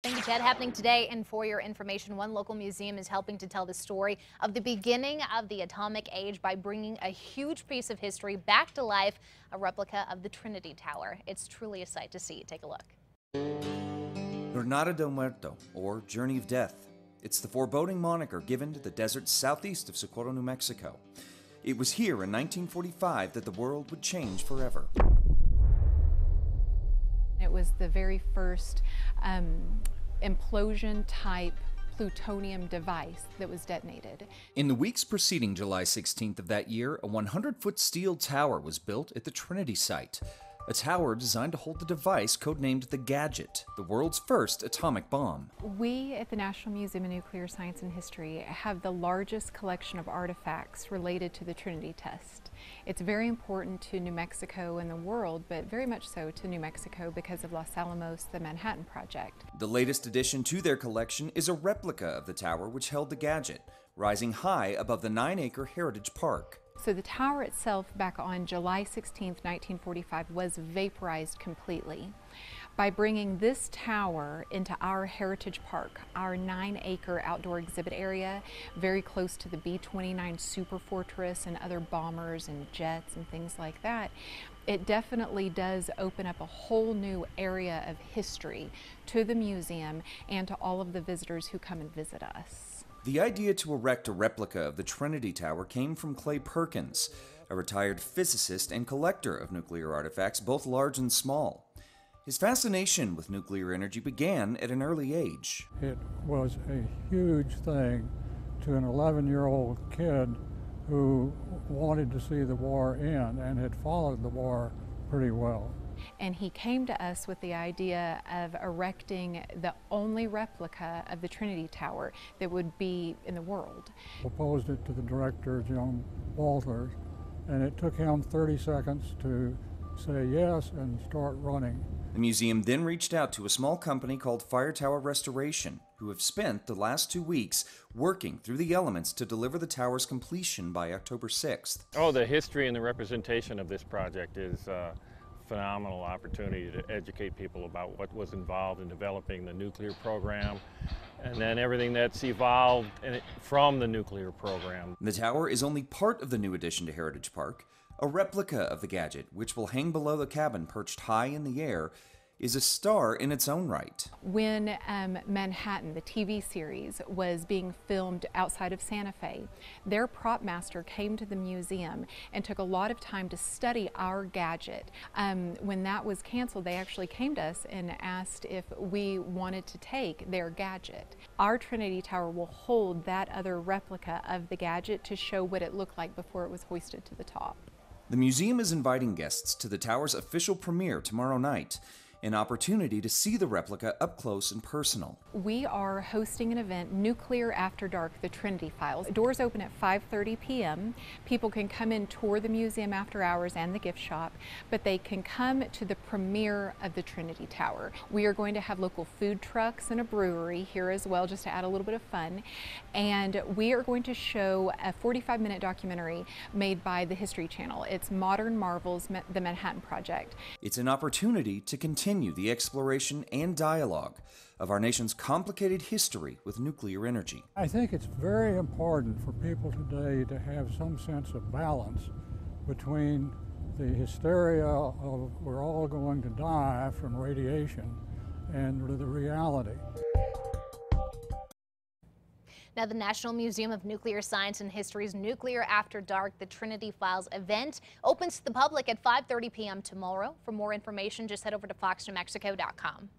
Thank you, Ted. Happening today, and for your information, one local museum is helping to tell the story of the beginning of the atomic age by bringing a huge piece of history back to life, a replica of the Trinity Tower. It's truly a sight to see. Take a look. Jornada del Muerto, or Journey of Death. It's the foreboding moniker given to the desert southeast of Socorro, New Mexico. It was here in 1945 that the world would change forever. It was the very first implosion-type plutonium device that was detonated. In the weeks preceding July 16th of that year, a 100-foot steel tower was built at the Trinity site. A tower designed to hold the device codenamed the Gadget, the world's first atomic bomb. We at the National Museum of Nuclear Science and History have the largest collection of artifacts related to the Trinity test. It's very important to New Mexico and the world, but very much so to New Mexico because of Los Alamos, the Manhattan Project. The latest addition to their collection is a replica of the tower which held the Gadget, rising high above the 9-acre Heritage Park. So the tower itself back on July 16, 1945 was vaporized completely. By bringing this tower into our Heritage Park, our 9-acre outdoor exhibit area, very close to the B-29 Super Fortress and other bombers and jets and things like that, it definitely does open up a whole new area of history to the museum and to all of the visitors who come and visit us. The idea to erect a replica of the Trinity Tower came from Clay Perkins, a retired physicist and collector of nuclear artifacts, both large and small. His fascination with nuclear energy began at an early age. It was a huge thing to an 11-year-old kid who wanted to see the war end and had followed the war pretty well. And he came to us with the idea of erecting the only replica of the Trinity Tower that would be in the world. Proposed it to the director, John Walters, and it took him 30 seconds to say yes and start running. The museum then reached out to a small company called Fire Tower Restoration, who have spent the last 2 weeks working through the elements to deliver the tower's completion by October 6th. Oh, the history and the representation of this project is phenomenal opportunity to educate people about what was involved in developing the nuclear program and then everything that's evolved from the nuclear program. The tower is only part of the new addition to Heritage Park. A replica of the Gadget, which will hang below the cabin perched high in the air, is a star in its own right. When Manhattan, the TV series, was being filmed outside of Santa Fe, their prop master came to the museum and took a lot of time to study our Gadget. When that was canceled, they actually came to us and asked if we wanted to take their Gadget. Our Trinity Tower will hold that other replica of the Gadget to show what it looked like before it was hoisted to the top. The museum is inviting guests to the tower's official premiere tomorrow night, an opportunity to see the replica up close and personal. We are hosting an event, Nuclear After Dark, the Trinity Files. Doors open at 5:30 p.m. People can come and tour the museum after hours and the gift shop, but they can come to the premiere of the Trinity Tower. We are going to have local food trucks and a brewery here as well, just to add a little bit of fun. And we are going to show a 45-minute documentary made by the History Channel. It's Modern Marvels, the Manhattan Project. It's an opportunity to continue the exploration and dialogue of our nation's complicated history with nuclear energy. I think it's very important for people today to have some sense of balance between the hysteria of we're all going to die from radiation and the reality. Now, the National Museum of Nuclear Science and History's Nuclear After Dark, the Trinity Files event opens to the public at 5:30 p.m. tomorrow. For more information, just head over to foxnewmexico.com.